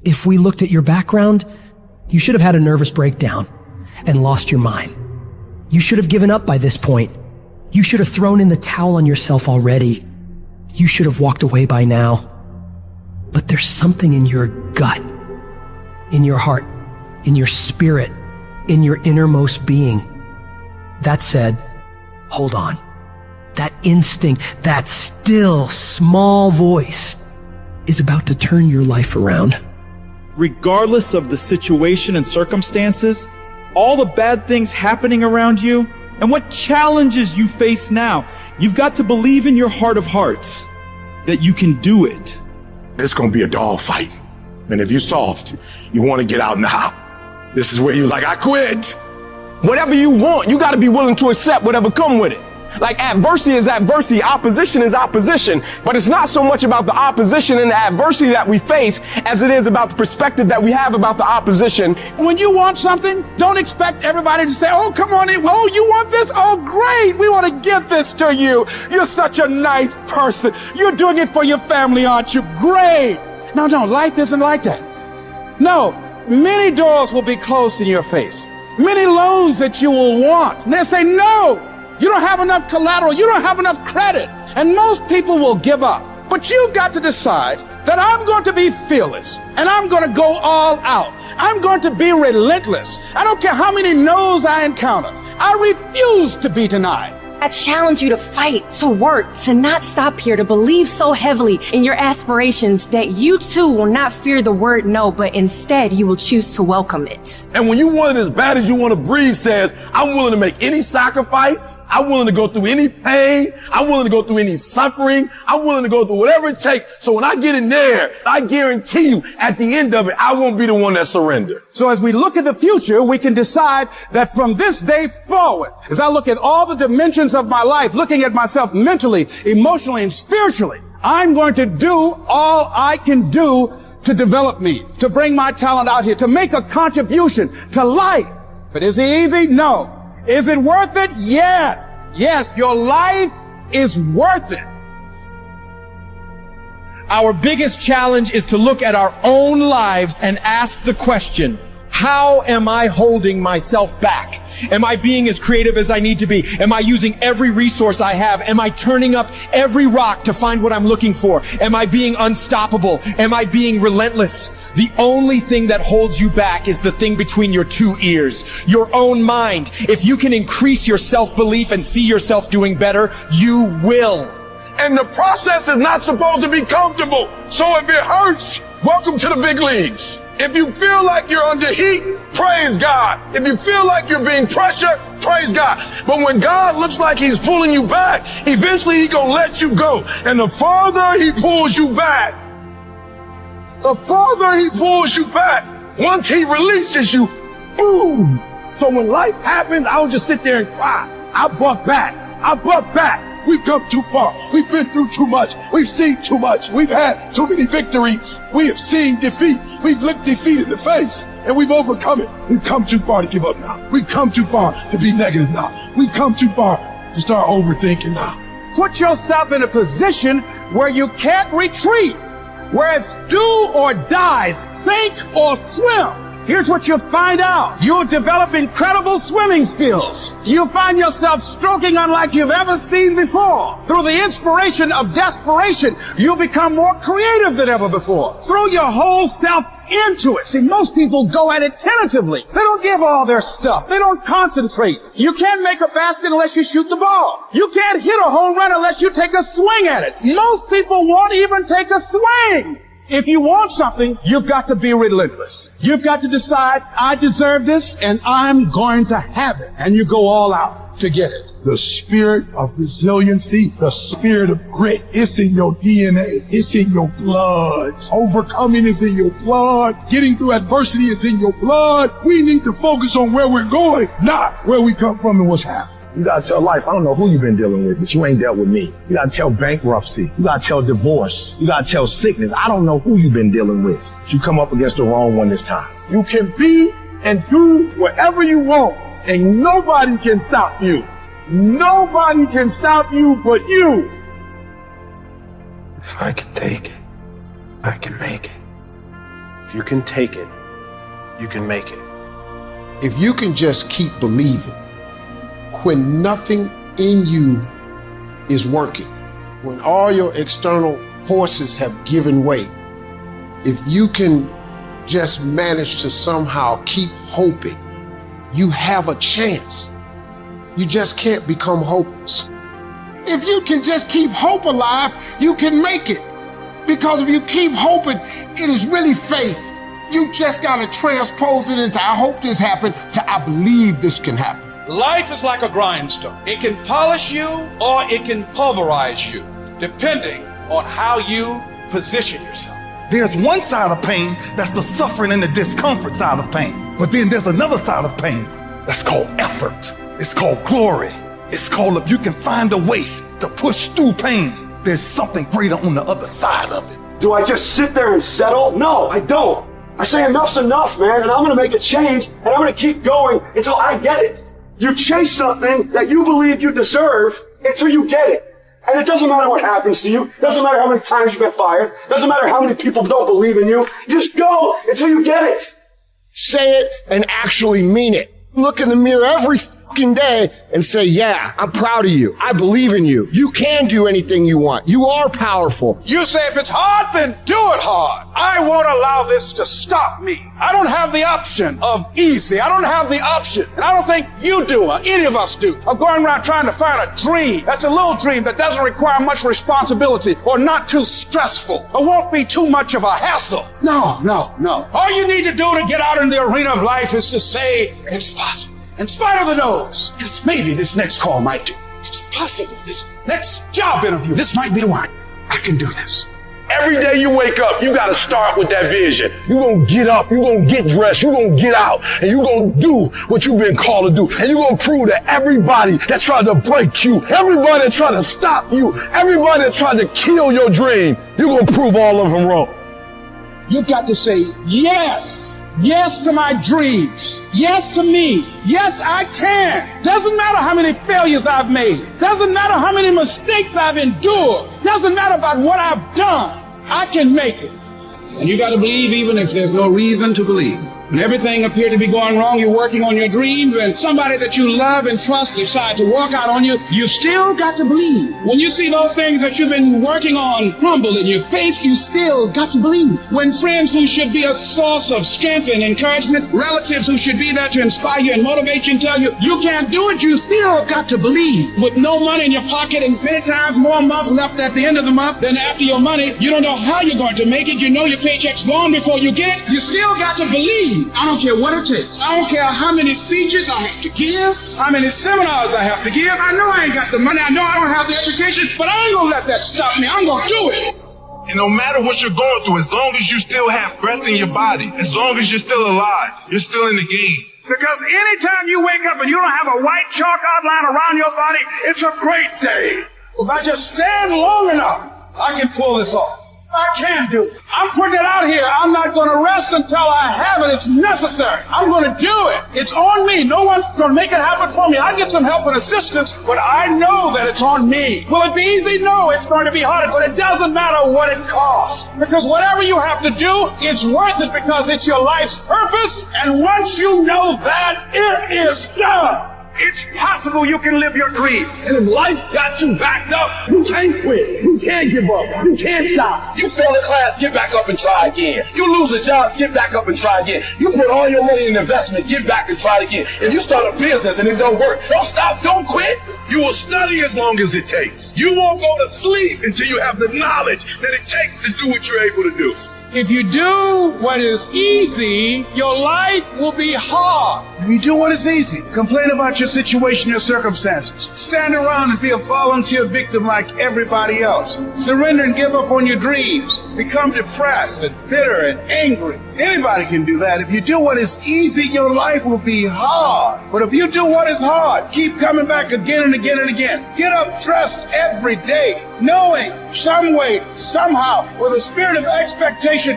If we looked at your background, you should have had a nervous breakdown and lost your mind. You should have given up by this point. You should have thrown in the towel on yourself already. You should have walked away by now. But there's something in your gut, in your heart, in your spirit, in your innermost being that said, hold on. That instinct, that still small voice is about to turn your life around. Regardless of the situation and circumstances, all the bad things happening around you, and what challenges you face now, you've got to believe in your heart of hearts that you can do it. It's going to be a dog fight. And if you're soft, you want to get out now. This is where you're like, I quit. Whatever you want, you got to be willing to accept whatever come with it. Like adversity is adversity, opposition is opposition, but it's not so much about the opposition and the adversity that we face as it is about the perspective that we have about the opposition. When you want something, don't expect everybody to say, oh, come on in. Oh, you want this? Oh, great. We want to give this to you. You're such a nice person. You're doing it for your family, aren't you? Great. No, life isn't like that. No, many doors will be closed in your face. Many loans that you will want. And they'll say, no. You don't have enough collateral. You don't have enough credit. And most people will give up. But you've got to decide that I'm going to be fearless and I'm going to go all out. I'm going to be relentless. I don't care how many no's I encounter. I refuse to be denied. I challenge you to fight, to work, to not stop here, to believe so heavily in your aspirations that you too will not fear the word no, but instead you will choose to welcome it. And when you want it as bad as you want to breathe says, I'm willing to make any sacrifice. I'm willing to go through any pain. I'm willing to go through any suffering. I'm willing to go through whatever it takes. So when I get in there, I guarantee you at the end of it, I won't be the one that surrenders. So as we look at the future, we can decide that from this day forward, as I look at all the dimensions of my life, looking at myself mentally, emotionally, and spiritually, I'm going to do all I can do to develop me, to bring my talent out here, to make a contribution to life. But is it easy? No. Is it worth it? Yeah. Yes, your life is worth it. Our biggest challenge is to look at our own lives and ask the question, how am I holding myself back? Am I being as creative as I need to be? Am I using every resource I have? Am I turning up every rock to find what I'm looking for? Am I being unstoppable? Am I being relentless? The only thing that holds you back is the thing between your two ears, your own mind. If you can increase your self-belief and see yourself doing better, you will. And the process is not supposed to be comfortable. So if it hurts, welcome to the big leagues. If you feel like you're under heat, praise God. If you feel like you're being pressured, praise God. But when God looks like he's pulling you back, eventually he's going to let you go. And the farther he pulls you back, once he releases you, boom. So when life happens, I don't just sit there and cry. I buck back. We've come too far. We've been through too much. We've seen too much. We've had too many victories. We have seen defeat. We've looked defeat in the face and we've overcome it. We've come too far to give up now. We've come too far to be negative now. We've come too far to start overthinking now. Put yourself in a position where you can't retreat, where it's do or die, sink or swim. Here's what you'll find out. You'll develop incredible swimming skills. You'll find yourself stroking unlike you've ever seen before. Through the inspiration of desperation, you'll become more creative than ever before. Throw your whole self into it. See, most people go at it tentatively. They don't give all their stuff. They don't concentrate. You can't make a basket unless you shoot the ball. You can't hit a home run unless you take a swing at it. Most people won't even take a swing. If you want something, you've got to be relentless. You've got to decide, I deserve this and I'm going to have it. And you go all out to get it. The spirit of resiliency, the spirit of grit, it's in your DNA. It's in your blood. Overcoming is in your blood. Getting through adversity is in your blood. We need to focus on where we're going, not where we come from and what's happening. You gotta tell life, I don't know who you've been dealing with, but you ain't dealt with me. You gotta tell bankruptcy. You gotta tell divorce. You gotta tell sickness. I don't know who you've been dealing with, but you come up against the wrong one this time. You can be and do whatever you want, and nobody can stop you. Nobody can stop you but you. If I can take it, I can make it. If you can take it, you can make it. If you can just keep believing, when nothing in you is working, when all your external forces have given way, if you can just manage to somehow keep hoping, you have a chance. You just can't become hopeless. If you can just keep hope alive, you can make it. Because if you keep hoping, it is really faith. You just got to transpose it into I hope this happened to I believe this can happen. Life is like a grindstone. It can polish you or it can pulverize you, depending on how you position yourself. There's one side of pain that's the suffering and the discomfort side of pain. But then there's another side of pain that's called effort. It's called glory. It's called if you can find a way to push through pain, there's something greater on the other side of it. Do I just sit there and settle? No, I don't. I say enough's enough, man, and I'm going to make a change, and I'm going to keep going until I get it. You chase something that you believe you deserve until you get it. And it doesn't matter what happens to you. Doesn't matter how many times you get fired. Doesn't matter how many people don't believe in you. You just go until you get it. Say it and actually mean it. Look in the mirror every fucking day and say, yeah, I'm proud of you. I believe in you. You can do anything you want. You are powerful. You say if it's hard, then do it hard. I won't allow this to stop me. I don't have the option of easy. I don't have the option, and I don't think you do or any of us do, of going around trying to find a dream that's a little dream that doesn't require much responsibility or not too stressful or won't be too much of a hassle. No. All you need to do to get out in the arena of life is to say it's possible. In spite of the no's, because maybe this next call might do. It's possible. This next job interview, this might be the one. I can do this. Every day you wake up, you got to start with that vision. You're going to get up, you're going to get dressed, you're going to get out, and you're going to do what you've been called to do. And you're going to prove to everybody that tried to break you, everybody that tried to stop you, everybody that tried to kill your dream, you're going to prove all of them wrong. You've got to say yes. Yes to my dreams. Yes to me. Yes, I can. Doesn't matter how many failures I've made. Doesn't matter how many mistakes I've endured. Doesn't matter about what I've done. I can make it. And you got to believe even if there's no reason to believe. When everything appears to be going wrong, you're working on your dreams, and somebody that you love and trust decide to walk out on you, you still got to believe. When you see those things that you've been working on crumble in your face, you still got to believe. When friends who should be a source of strength and encouragement, relatives who should be there to inspire you and motivate you and tell you you can't do it, you still got to believe. With no money in your pocket and many times more month left at the end of the month than after your money, you don't know how you're going to make it. You know your paycheck's gone before you get it. You still got to believe. I don't care what it takes. I don't care how many speeches I have to give, how many seminars I have to give. I know I ain't got the money. I know I don't have the education, but I ain't gonna let that stop me. I'm gonna do it. And no matter what you're going through, as long as you still have breath in your body, as long as you're still alive, you're still in the game. Because anytime you wake up and you don't have a white chalk outline around your body, it's a great day. If I just stand long enough, I can pull this off. I can do it. I'm putting it out here. I'm not going to rest until I have it. It's necessary. I'm going to do it. It's on me. No one's going to make it happen for me. I get some help and assistance, but I know that it's on me. Will it be easy? No, it's going to be hard, but it doesn't matter what it costs. Because whatever you have to do, it's worth it because it's your life's purpose. And once you know that, it is done. It's possible you can live your dream. And if life's got you backed up, you can't quit. You can't give up. You can't stop. You fail in class, get back up and try again. You lose a job, get back up and try again. You put all your money in investment, get back and try again. If you start a business and it don't work, don't stop, don't quit. You will study as long as it takes. You won't go to sleep until you have the knowledge that it takes to do what you're able to do. If you do what is easy, your life will be hard. If you do what is easy, complain about your situation, your circumstances. Stand around and be a volunteer victim like everybody else. Surrender and give up on your dreams. Become depressed and bitter and angry. Anybody can do that. If you do what is easy, your life will be hard. But if you do what is hard, keep coming back again and again and again. Get up dressed every day, knowing some way, somehow, with a spirit of expectation,